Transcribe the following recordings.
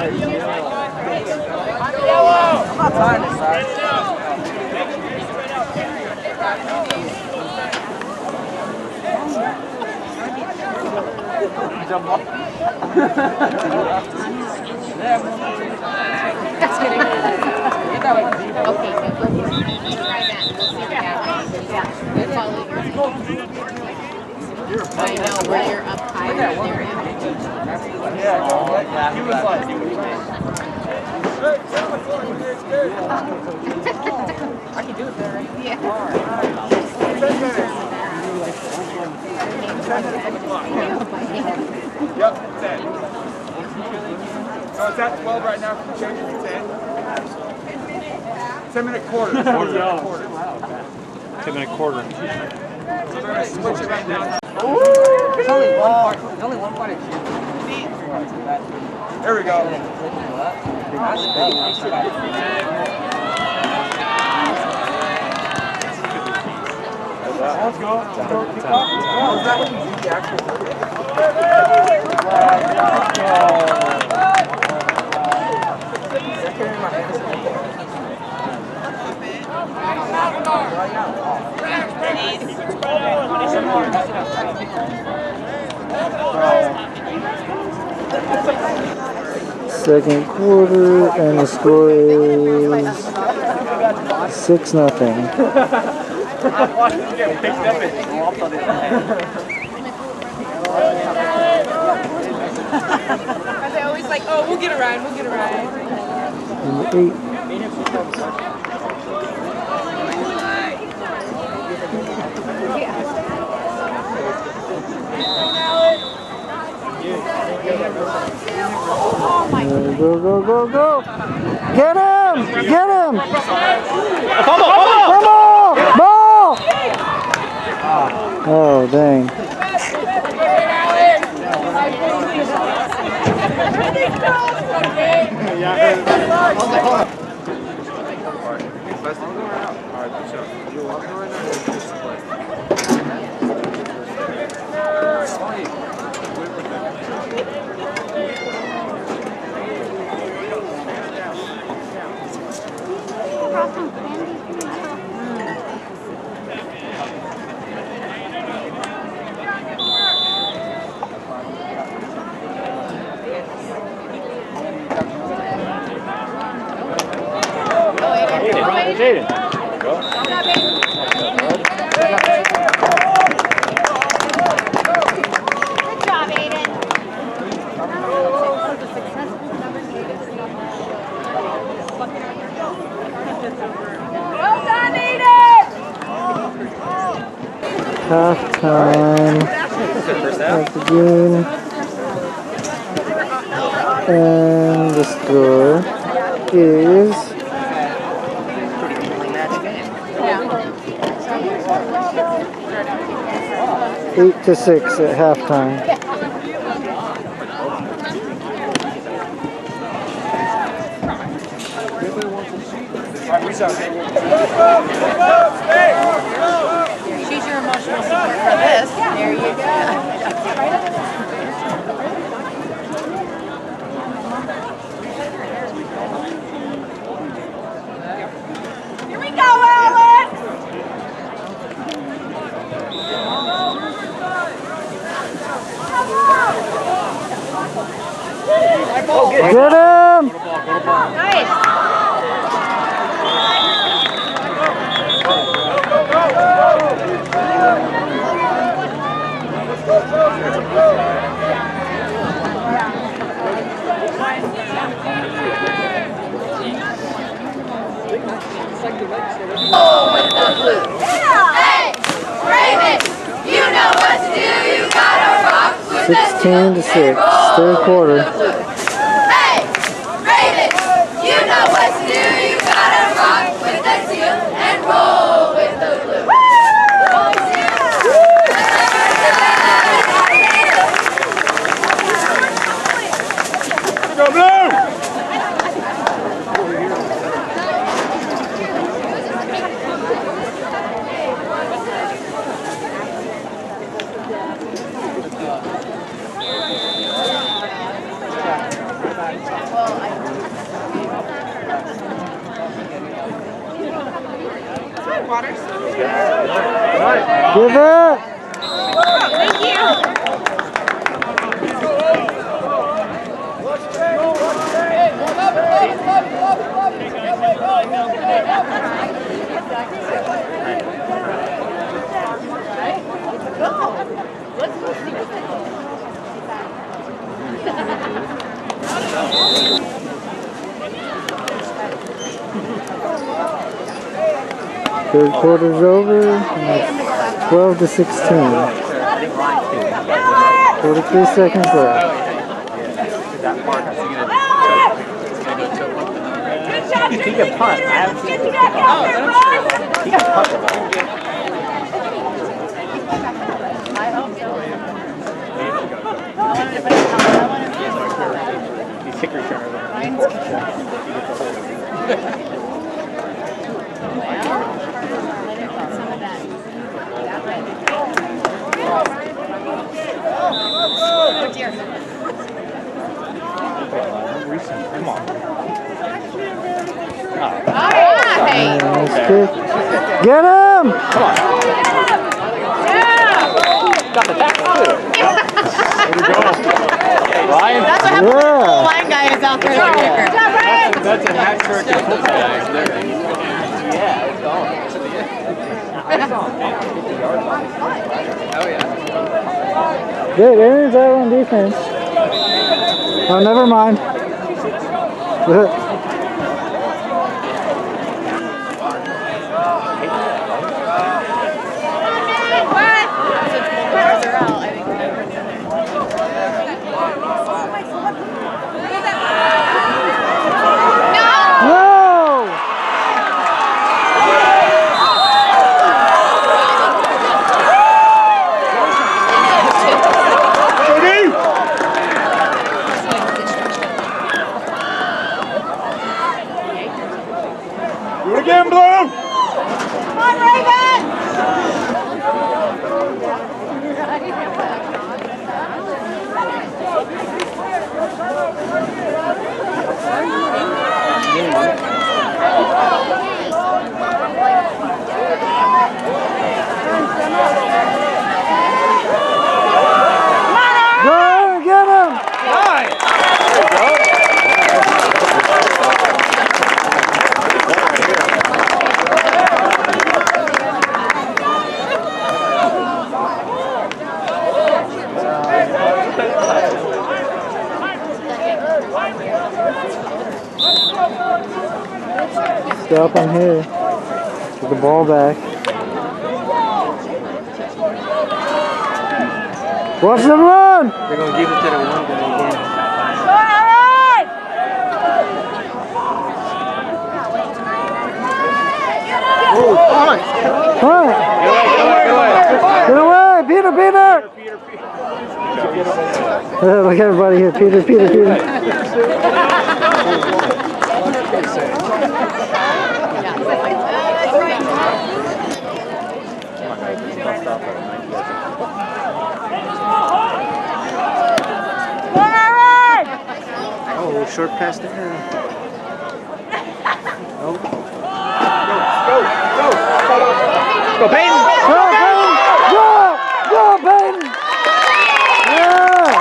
I'm not tired this side. Jump up. Just kidding. Okay, so try that. We'll see what happens. We'll follow your I know where you're up higher there. Yeah, he was like, I can do it there, right? Yeah. Yep, 10. So it's at 12 right now. Can you change it to 10? 10-minute quarter. 10-minute quarter. Switch it right now. There's only one part. There's only one part of you. There we go. Let's go. Is that what you do the actual Second quarter, and the score is 6-0. I watched him get picked up and dropped on his head. Are they always like, oh, we'll get a ride, we'll get a ride. And 8. Go, go, go, go! Get him! Get him! Come on! Ball! Oh, dang. Jaden. Go. Good job, Aiden. Well done, Aiden! Halftime. At the game. And the score is 8-6 at halftime. She's your emotional support for this. There you go. Here we go, Alex! Get him! Nice. Hey, Raven, you know what to do. You gotta rock with 16-6, third quarter. Hey, Raven, you know what to do. You gotta rock with the teal and roll with the blue. Go blue! Well, Waters. Give it. Thank you. Third quarter's over. And it's 12 to 16. 43 seconds left. He can punt. I haven't seen him kick off. He can punt the ball. He's kick returner. Come on. Nice kick. Get him! Come on. Got the tackle too. There we go. Ryan. That's what happens when the Yeah. line guy is out there. That's a hat trick. Yeah, it's gone. Oh yeah. Good, Aaron's out on defense. Oh, never mind. No! Do it again, Blue! Come on, Raven! Go, get him! Nice! There you go. Stop on here. Get the ball back. Watch them run! They're gonna give it to the one guy again. Hunt! Get away! Peter, Peter! Look at everybody here. Peter, Peter, Peter. Oh, short pass to him. Go, Peyton! Go, Peyton! Go! Go, Peyton! Yeah!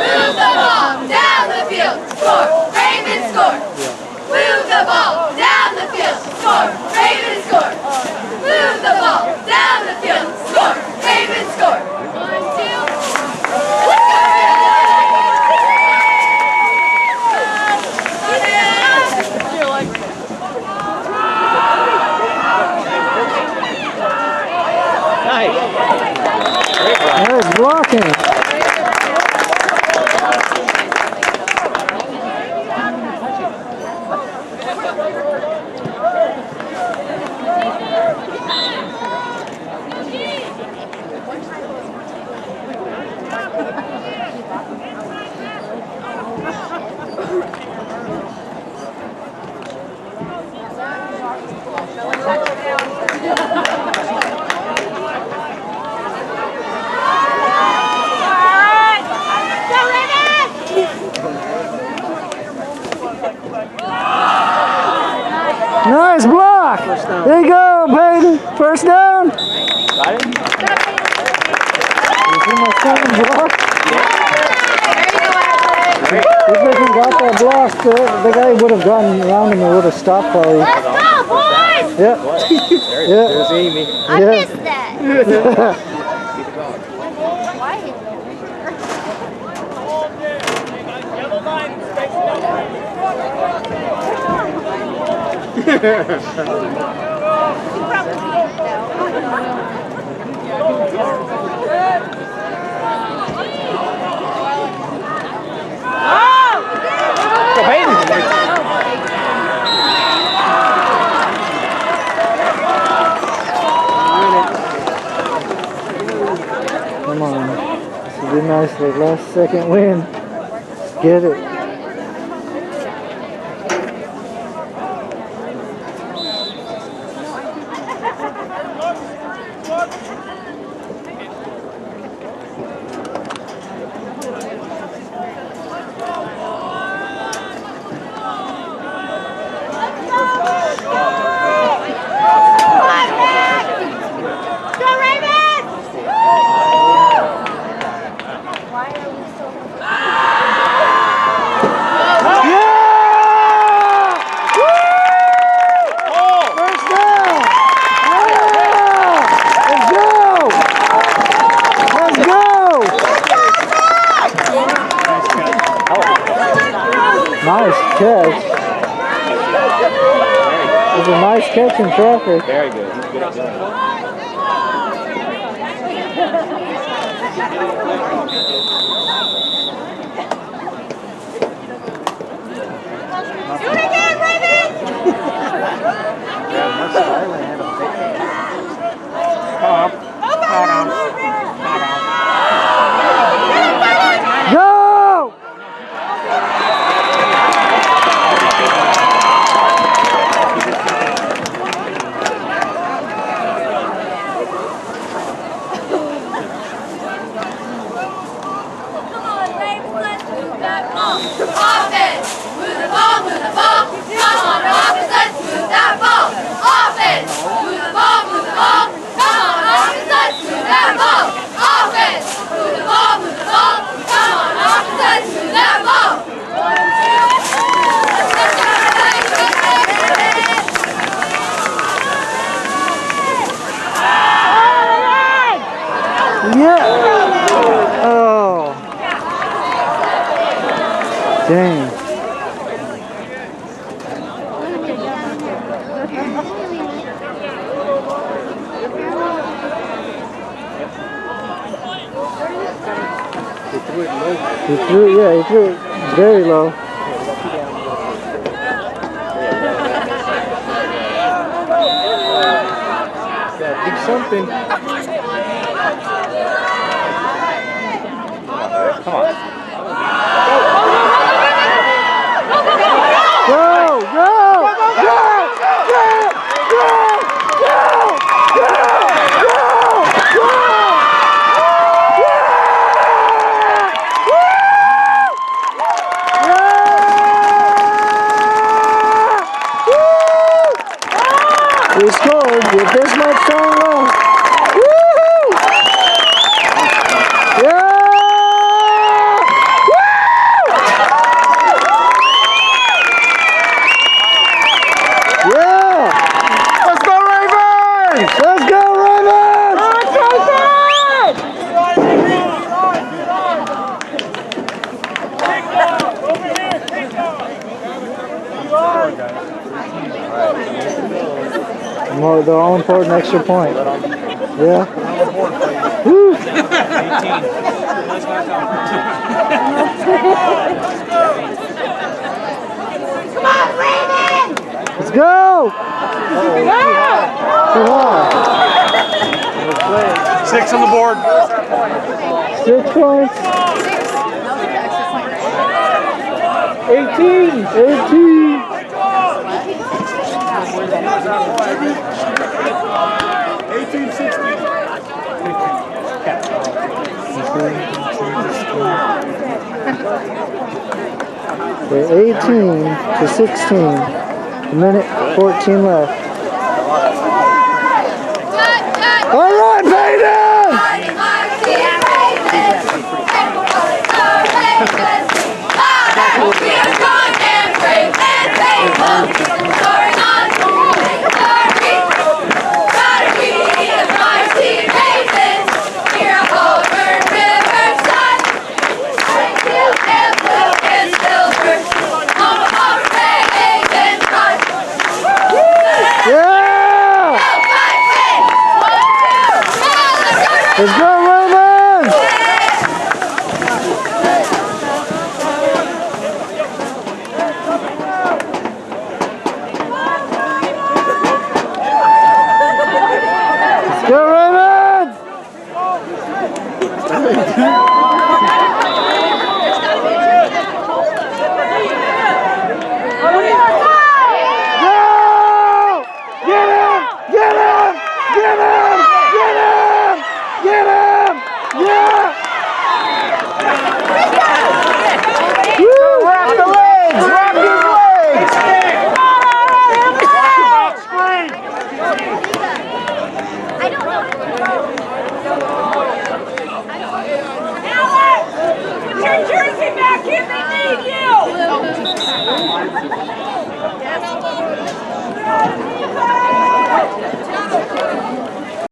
Move the ball down the field, score, Raven score. Move the ball down the field, score, Raven score. Move the ball down the field, score, Raven score. 1, 2. Let's go, Nice. Nice blocking. Nice block. There you go, Peyton. First down. Got it? You see my second block? There you go, If they got that block, the guy would have gotten around him and would have stopped probably. Let's go, boys! Yep. There's Amy. I missed that. Go, Peyton. Come on. This would be nice for the last second win. Let's get it. Nice catch. It was a nice catch in traffic. Very good. He's good at doing it. Do it again, Raven! Go! Offense! Move the ball, move the ball! Come on, offense, let's move that ball! Offense! Move the ball, move the ball! Come on, offense, let's move that ball! Offense! Move the ball, move the ball! Come on, offense, let's move that ball! Yeah! Oh! Dang. He threw it very low. Do something. Come on. Go! Go! Go! We scored with this much time left. Woo! Yeah! Woo! Yeah! Let's go, Ravens! Let's go, Ravens! More the all important extra point. Yeah. Woo! Come on, Raven! Let's go! Too high. 6 on the board. 6 points. 18. 18 to 16. A minute 14 left. All right, Peyton! We are strong and brave and faithful, soaring on to victory. Proud to be a mighty Ravens, here at Auburn Riverside. Red, and blue and silver, home of Auburn Ravens pride. Yeah! Go, 5, 6, 1, 2, Let's go!